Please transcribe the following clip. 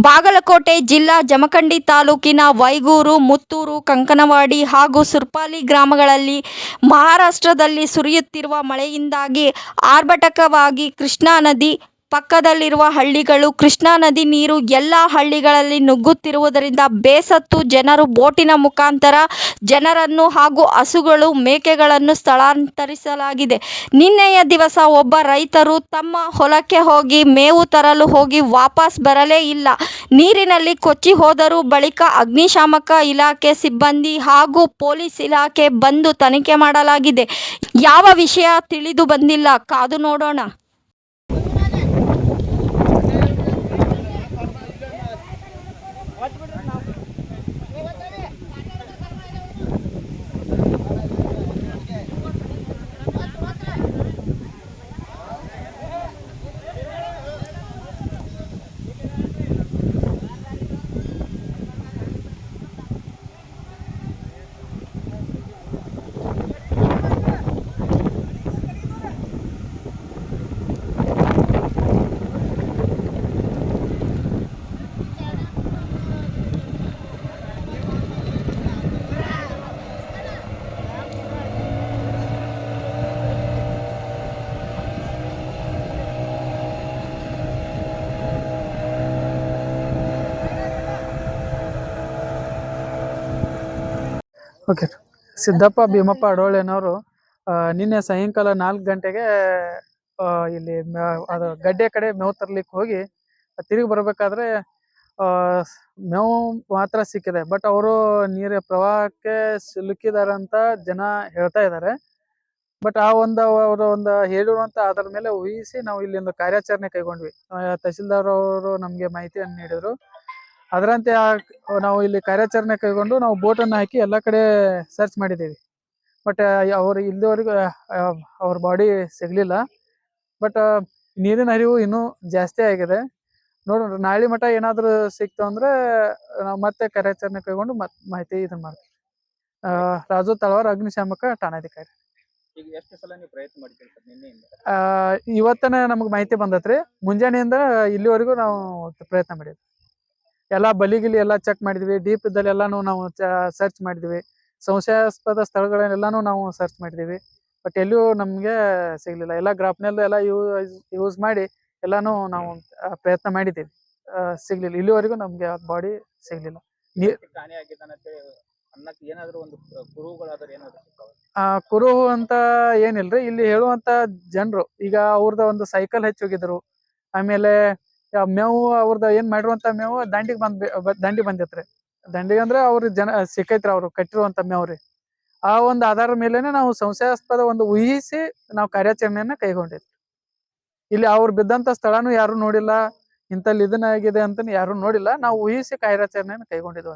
ಬಾಗಲಕೋಟೆ ಜಿಲ್ಲಾ ಜಮಖಂಡಿ ತಾಲೂಕಿನ ವೈಗೂರು, ಮುತ್ತೂರು, ಕಂಕನವಾಡಿ ಹಾಗೂ ಸುರ್ಪಾಲಿ ಗ್ರಾಮಗಳಲ್ಲಿ ಮಹಾರಾಷ್ಟ್ರದಲ್ಲಿ ಸುರಿಯುತ್ತಿರುವ ಮಳೆಯಿಂದಾಗಿ ಆರ್ಭಟಕವಾಗಿ ಕೃಷ್ಣಾ ನದಿ ಪಕ್ಕದಲ್ಲಿರುವ ಹಳ್ಳಿಗಳು ಕೃಷ್ಣಾ ನದಿ ನೀರು ಎಲ್ಲ ಹಳ್ಳಿಗಳಲ್ಲಿ ನುಗ್ಗುತ್ತಿರುವುದರಿಂದ ಬೇಸತ್ತು ಜನರು ಬೋಟಿನ ಮುಖಾಂತರ ಜನರನ್ನು ಹಾಗೂ ಹಸುಗಳು, ಮೇಕೆಗಳನ್ನು ಸ್ಥಳಾಂತರಿಸಲಾಗಿದೆ. ನಿನ್ನೆಯ ದಿವಸ ಒಬ್ಬ ರೈತರು ತಮ್ಮ ಹೊಲಕ್ಕೆ ಹೋಗಿ ಮೇವು ತರಲು ಹೋಗಿ ವಾಪಸ್ ಬರಲೇ ಇಲ್ಲ. ನೀರಿನಲ್ಲಿ ಕೊಚ್ಚಿ ಹೋದರು. ಬಳಿಕ ಅಗ್ನಿಶಾಮಕ ಇಲಾಖೆ ಸಿಬ್ಬಂದಿ ಹಾಗೂ ಪೊಲೀಸ್ ಇಲಾಖೆ ಬಂದು ತನಿಖೆ ಮಾಡಲಾಗಿದೆ. ಯಾವ ವಿಷಯ ತಿಳಿದು ಬಂದಿಲ್ಲ. ಕಾದು ನೋಡೋಣ. ಓಕೆ. ಸಿದ್ದಪ್ಪ ಭೀಮಪ್ಪ ಅಡೋಳೆನವರು ನಿನ್ನೆ ಸಾಯಂಕಾಲ 4 ಗಂಟೆಗೆ ಇಲ್ಲಿ ಅದು ಗಡ್ಡೆ ಕಡೆ ಮೇವು ತರ್ಲಿಕ್ಕೆ ಹೋಗಿ ತಿರುಗಿ ಬರ್ಬೇಕಾದ್ರೆ ಮೇವು ಮಾತ್ರ ಸಿಕ್ಕಿದೆ. ಬಟ್ ಅವರು ನೀರಿನ ಪ್ರವಾಹಕ್ಕೆ ಸಿಲುಕಿದಾರೆ ಅಂತ ಜನ ಹೇಳ್ತಾ ಇದ್ದಾರೆ. ಬಟ್ ಅವರು ಒಂದು ಹೇಳಿರುವಂತ ಅದರ ಮೇಲೆ ಊಹಿಸಿ ನಾವು ಇಲ್ಲಿ ಒಂದು ಕಾರ್ಯಾಚರಣೆ ಕೈಗೊಂಡ್ವಿ. ತಹಸೀಲ್ದಾರ್ ಅವರು ನಮ್ಗೆ ಮಾಹಿತಿಯನ್ನು ನೀಡಿದ್ರು. ಅದರಂತೆ ನಾವು ಇಲ್ಲಿ ಕಾರ್ಯಾಚರಣೆ ಕೈಗೊಂಡು ನಾವು ಬೋಟನ್ನು ಹಾಕಿ ಎಲ್ಲ ಕಡೆ ಸರ್ಚ್ ಮಾಡಿದ್ದೀವಿ. ಬಟ್ ಅವರು ಇಲ್ಲಿವರೆಗೂ ಅವ್ರ ಬಾಡಿ ಸಿಗ್ಲಿಲ್ಲ. ಬಟ್ ನೀರಿನ ಹರಿವು ಇನ್ನೂ ಜಾಸ್ತಿ ಆಗಿದೆ. ನೋಡೋಣ, ನಾಳೆ ಮಠ ಏನಾದ್ರು ಸಿಕ್ತು ಅಂದ್ರೆ ನಾವು ಮತ್ತೆ ಕಾರ್ಯಾಚರಣೆ ಕೈಗೊಂಡು ಮಾಹಿತಿ ಇದನ್ನ ಮಾಡ್ತೀವಿ. ರಾಜು ತಳವಾರ್, ಅಗ್ನಿಶಾಮಕ ಠಾಣಾಧಿಕಾರಿ. ಈಗ ಎಷ್ಟು ಸಲ ನೀವು ಪ್ರಯತ್ನ ಮಾಡಿದ್ದೀರಿ ಸರ್ ನಿನ್ನೆಯಿಂದ? ಇವತ್ತನೇ ನಮ್ಗೆ ಮಾಹಿತಿ ಬಂದತ್ರಿ. ಮುಂಜಾನೆಯಿಂದ ಇಲ್ಲಿವರೆಗೂ ನಾವು ಪ್ರಯತ್ನ ಮಾಡಿದ್ವಿ. ಎಲ್ಲ ಬಲಿಗಿಲಿ ಎಲ್ಲ ಚೆಕ್ ಮಾಡಿದ್ವಿ. ಡೀಪ್ ಇದ್ದಲ್ಲಿ ಎಲ್ಲಾನು ನಾವು ಸರ್ಚ್ ಮಾಡಿದ್ವಿ. ಸಂಶಯಾಸ್ಪದ ಸ್ಥಳಗಳನ್ನೆಲ್ಲಾನು ನಾವು ಸರ್ಚ್ ಮಾಡಿದ್ವಿ. ಬಟ್ ಎಲ್ಲಿಯೂ ನಮ್ಗೆ ಸಿಗ್ಲಿಲ್ಲ. ಎಲ್ಲ ಗ್ರಾಫ್ನೆಲ್ಲ ಎಲ್ಲ ಯೂಸ್ ಮಾಡಿ ಎಲ್ಲಾನು ನಾವು ಪ್ರಯತ್ನ ಮಾಡಿದ್ದೀವಿ. ಸಿಗ್ಲಿಲ್ಲ. ಇಲ್ಲಿವರೆಗೂ ನಮ್ಗೆ ಬಾಡಿ ಸಿಗ್ಲಿಲ್ಲ. ಕಾಣೆ ಆಗಿದ್ದಾನಂತೆ ಅನ್ನಕ್ಕೆ ಏನಾದ್ರು ಒಂದು ಕುರುಹುಗಳಾದ್ರೆ ಏನಾದ್ರು ಸಿಗ್ತಾವ? ಕುರುಹು ಅಂತ ಏನಿಲ್ರಿ. ಇಲ್ಲಿ ಹೇಳುವಂತ ಜನರು ಈಗ ಅವ್ರದ ಒಂದು ಸೈಕಲ್ ಹಚ್ಚಿ ಹೋಗಿದ್ರು. ಆಮೇಲೆ ಮೇವು ಅವ್ರದ ಏನ್ ಮಾಡಿರುವಂತ ಮೇವು ದಂಡಿ ಬಂದಿತ್ರಿ. ದಂಡಿಗೆ ಅಂದ್ರೆ ಅವ್ರ ಜನ ಸಿಕ್ಕೈತ್ರಿ, ಅವ್ರು ಕಟ್ಟಿರುವಂತ ಮೇವ್ರಿ. ಆ ಒಂದು ಆಧಾರದ ಮೇಲೆನೆ ನಾವು ಸಂಶಯಾಸ್ಪದ ಒಂದು ಊಹಿಸಿ ನಾವು ಕಾರ್ಯಾಚರಣೆಯನ್ನ ಕೈಗೊಂಡಿದ್ವಿ. ಇಲ್ಲಿ ಅವ್ರು ಬಿದ್ದಂತ ಸ್ಥಳನು ಯಾರು ನೋಡಿಲ್ಲ, ಇಂತಲ್ಲಿ ಇದನ್ನ ಆಗಿದೆ ಅಂತ ಯಾರು ನೋಡಿಲ್ಲ. ನಾವು ಊಹಿಸಿ ಕಾರ್ಯಾಚರಣೆಯನ್ನು ಕೈಗೊಂಡಿದ್ವಿ.